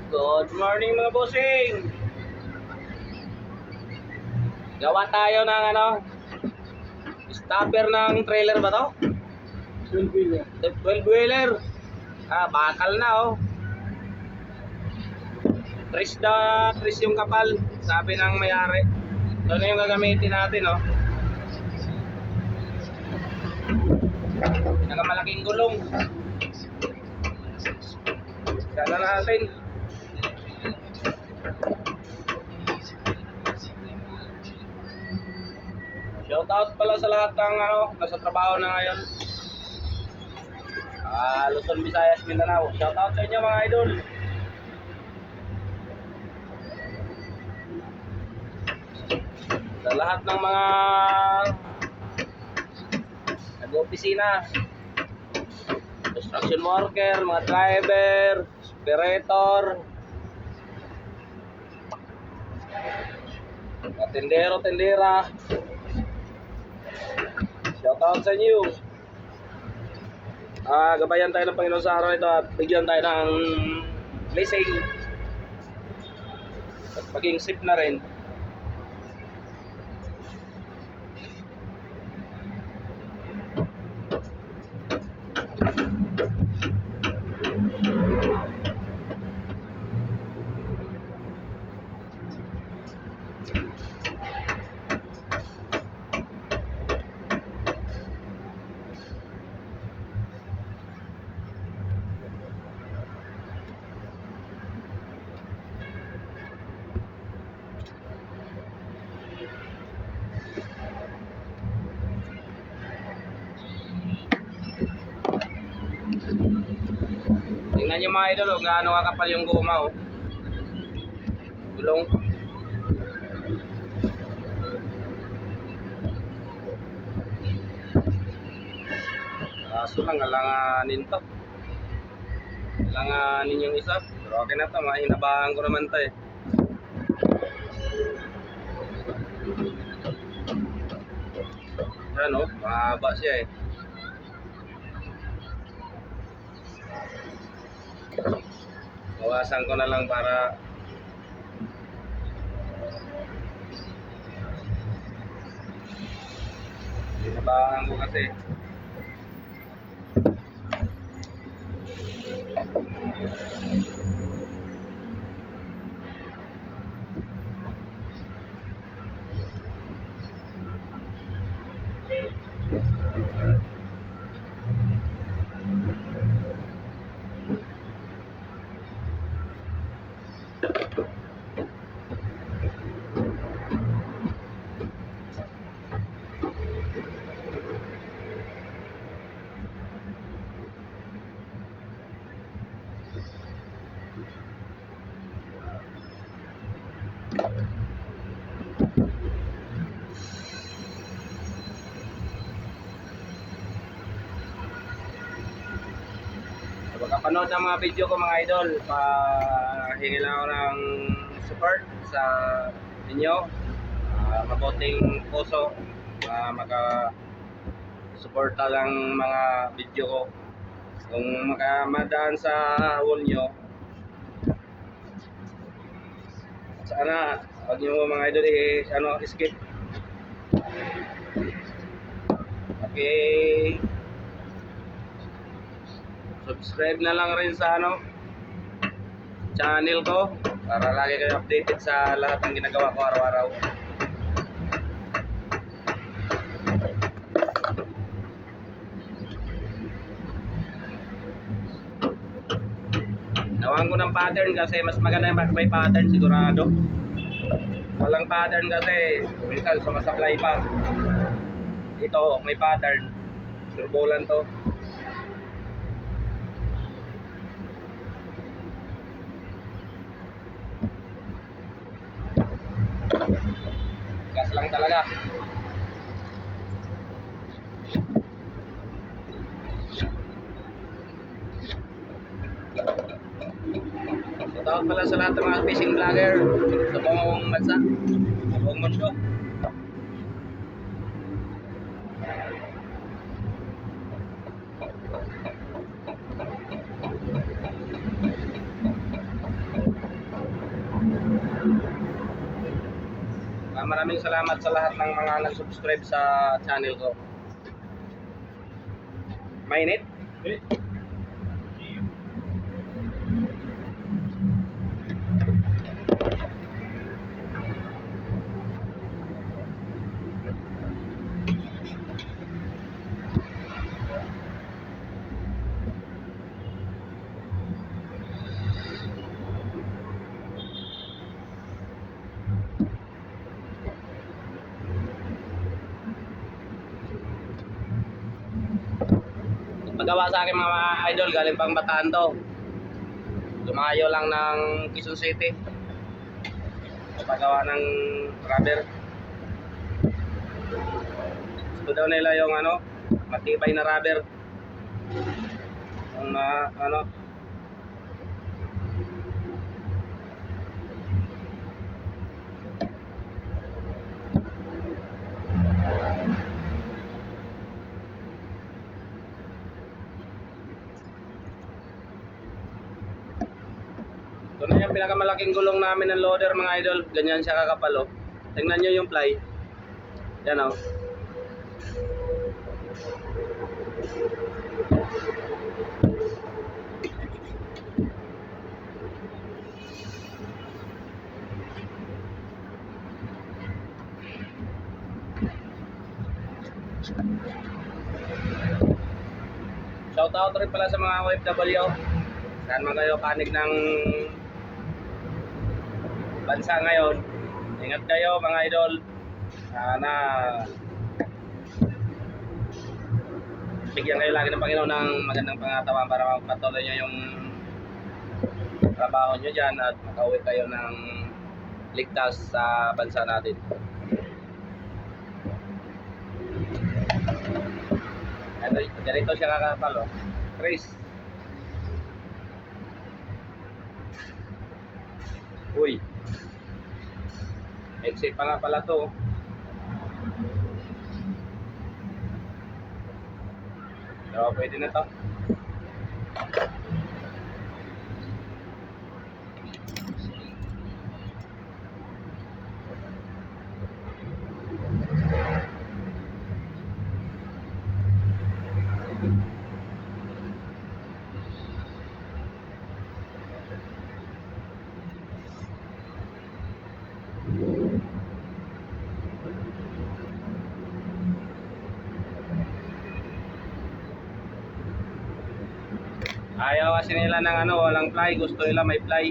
Good morning mga bossing. Gawa tayo ng stopper ng trailer ba to? 12-wheeler. 12-wheeler. Bakal na oh. Tris yung kapal, sabi ng may-ari. Ito na yung gagamitin natin oh. Nakamalaking gulong. Sana natin. Shout out pala sa lahat ng nasa trabaho na ngayon. Luzon, Visayas, Mindanao. Shout out sa inyo mga idol. Sa lahat ng mga nag-opisina, construction worker, mga driver, operator, mga tendero, tendera. Shout out sa inyo. Gabayan tayo ng Panginoon sa araw ito at bigyan tayo ng blessing at maging safe na rin. Tingnan nyo mga idol, gaano kakapal yung guma oh. Gulong. Kaso lang, alanganin to. Alanganin yung isa. Pero okay na to, mahinabahan ko naman to eh. Yan oh, mahaba siya eh. Bawasan ko na lang para hinabahan ko kasi. Pagkapanood ng mga video ko mga idol, pahingi lang ako ng support sa inyo. Mabuting puso, maka-suporta lang mga video ko. Kung makamadaan sa wall nyo, sana huwag nyo mga idol skip. Okay, subscribe na lang rin sa channel ko para lagi kayo updated sa lahat ng ginagawa ko araw-araw. Nawalan ko ng pattern kasi mas maganda yung may pattern sigurado. Walang pattern kasi minsan sumasablay pa. Ito may pattern. Turbulan to. Gas lang talaga. Shoutout pala sa lahat ng mga fishing vlogger sa buong bansa, sa buong mundo. maraming salamat sa lahat ng mga nag-subscribe sa channel ko. Mainit? Eh, Pagawa sa akin mga idol, galing pang Bataan to. Lumayo lang ng Quezon City. Pagawa ng rubber. Gusto daw nila yung ano, matibay na rubber. Yung ano, ito na yung pinakamalaking gulong namin ng loader mga idol. Ganyan siya kakapal oh. Tingnan nyo yung ply. Yan oh. Shout out rin pala sa mga OFW. Saan man kayo panig ng bansa ngayon. Ingat kayo mga idol. Sana bigyan kayo lagi ng Panginoon ng magandang pangatawan para magpatuloy nyo yung trabaho nyo dyan at makauwi kayo ng ligtas sa bansa natin. Ganito siya kakapal oh. Trace. Uy. Exit pa nga pala to. So, pwede na to. Ayaw kasi nila ng ano, walang ply. Gusto nila may ply.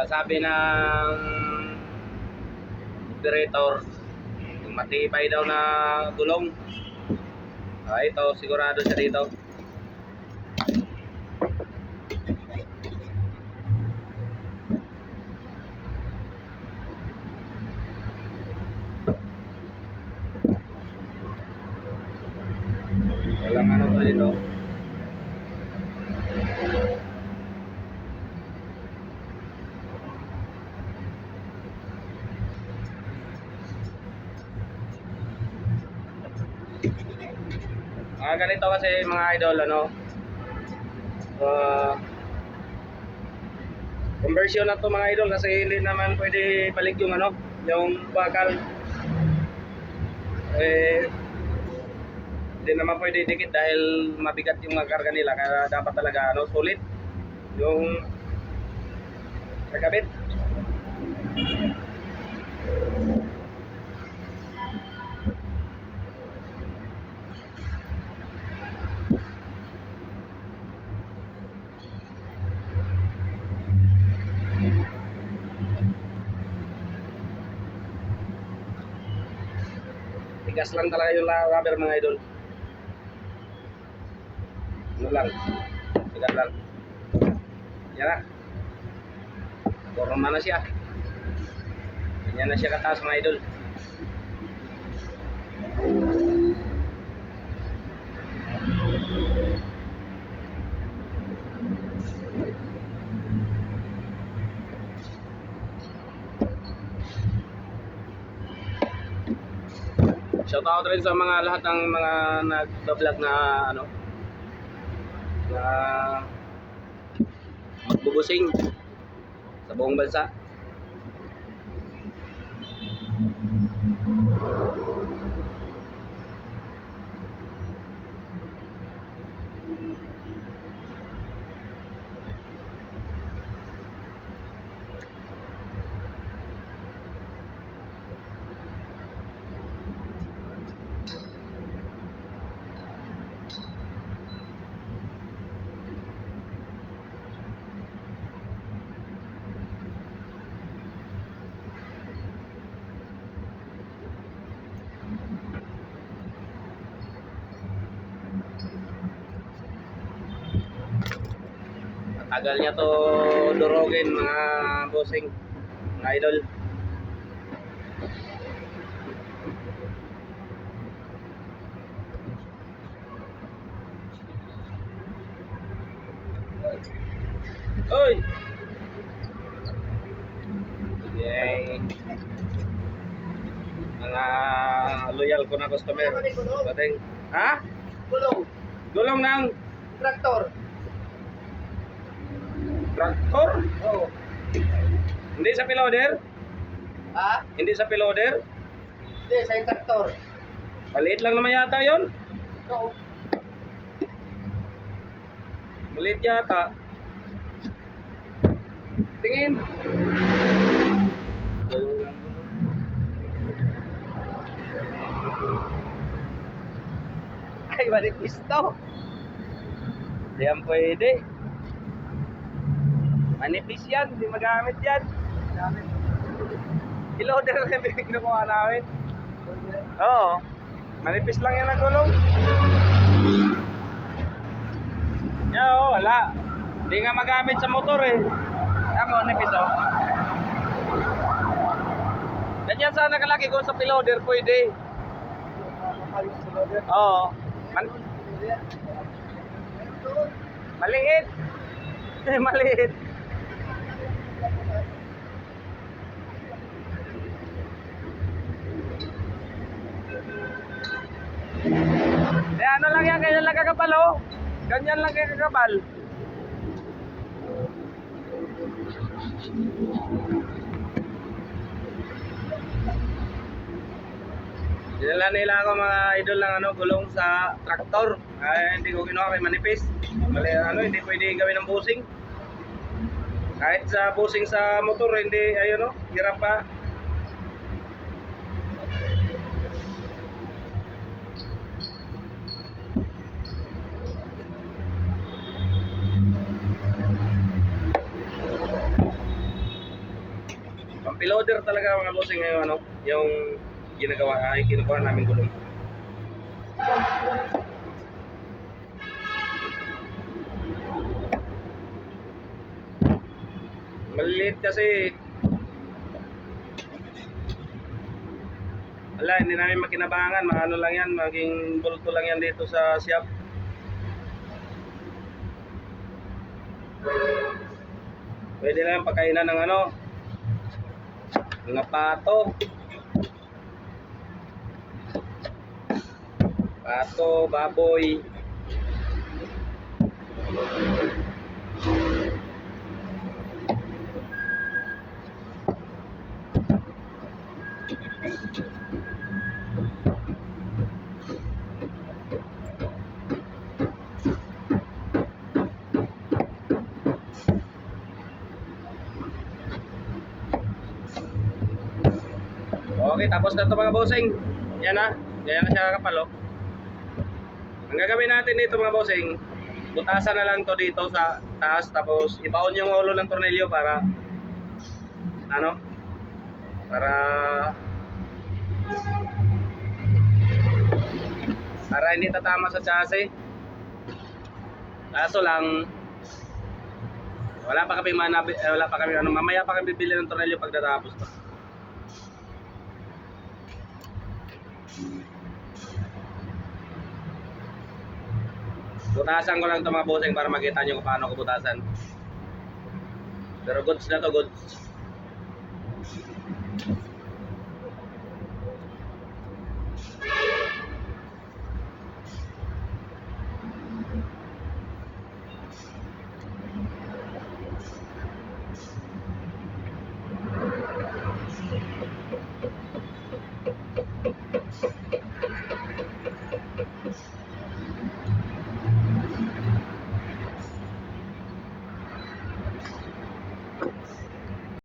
Sabi ng operator, matibay daw na gulong. Ito, sigurado siya dito. Walang ano to dito. Mga ganito kasi mga idol ano. Conversion na to mga idol kasi hindi naman pwede balik yung ano, yung bakal. Hindi naman pwede dikit dahil mabigat yung mga karga nila kaya dapat talaga ano, sulit yung kakabit. Tigas lang talaga yung rubber mga idol. Ano lang, tigas lang. Yan na. Forma na siya. Ganyan na siya kataas mga idol. Shout out rin sa mga lahat ng mga nag-vlog na ano, na magbubusing sa buong bansa. Tagal niya to durogin mga bossing, mga idol. Oy! Yay! Mga loyal ko na customer. Dating, ha? Gulong. Gulong ng Traktor. traktor? Oo. Hindi sa piloder? Ha? Hindi sa piloder? Hindi, sa yung traktor. Maliit lang naman yata yon. Oo. Maliit yata. Tingin. Ay, manipis to. Hindi yan pwede. Manipis yan, hindi magamit yan. Magamit. Piloder lang yung kinukuha namin. Oo. Manipis lang yan ang gulong. Oo, wala. Hindi nga magamit sa motor eh. Ako, nipis oh. Ganyan sana kalaki kung sa piloder pwede. Oo. Maliit. Maliit. Ano lang yan, ganyan lang kakapal oh. Ganyan lang kakapal. Dinala nila ako mga idol ng gulong sa traktor. Ay, hindi ko kinuha kay manipis. Mali, hindi pwede gawin ng busing. Kahit sa busing sa motor, hindi, ayun hirap pa. Pang-piloder talaga mga busing ngayon, yung ginagawa ay kinukuha namin gulong. Maliliit kasi. Wala, hindi namin makinabangan. Mga ano lang yan, maging bulto lang yan dito sa shop. Pwede lang pagkainan ng mga pato. Pato, baboy. Okay, tapos na ito mga bossing. Yan na. Yan na siya kapal Ang gagawin natin dito mga bossing, butasan na lang to dito sa taas, tapos ibaon yung ulo ng tornilyo para para hindi tatama sa chassis. Kaso lang wala pa kami mamaya pa kami bibili ng tornilyo pag natapos to. Butasan ko lang ito mga bossing para makita nyo kung paano ko butasan. Pero goods na to, goods.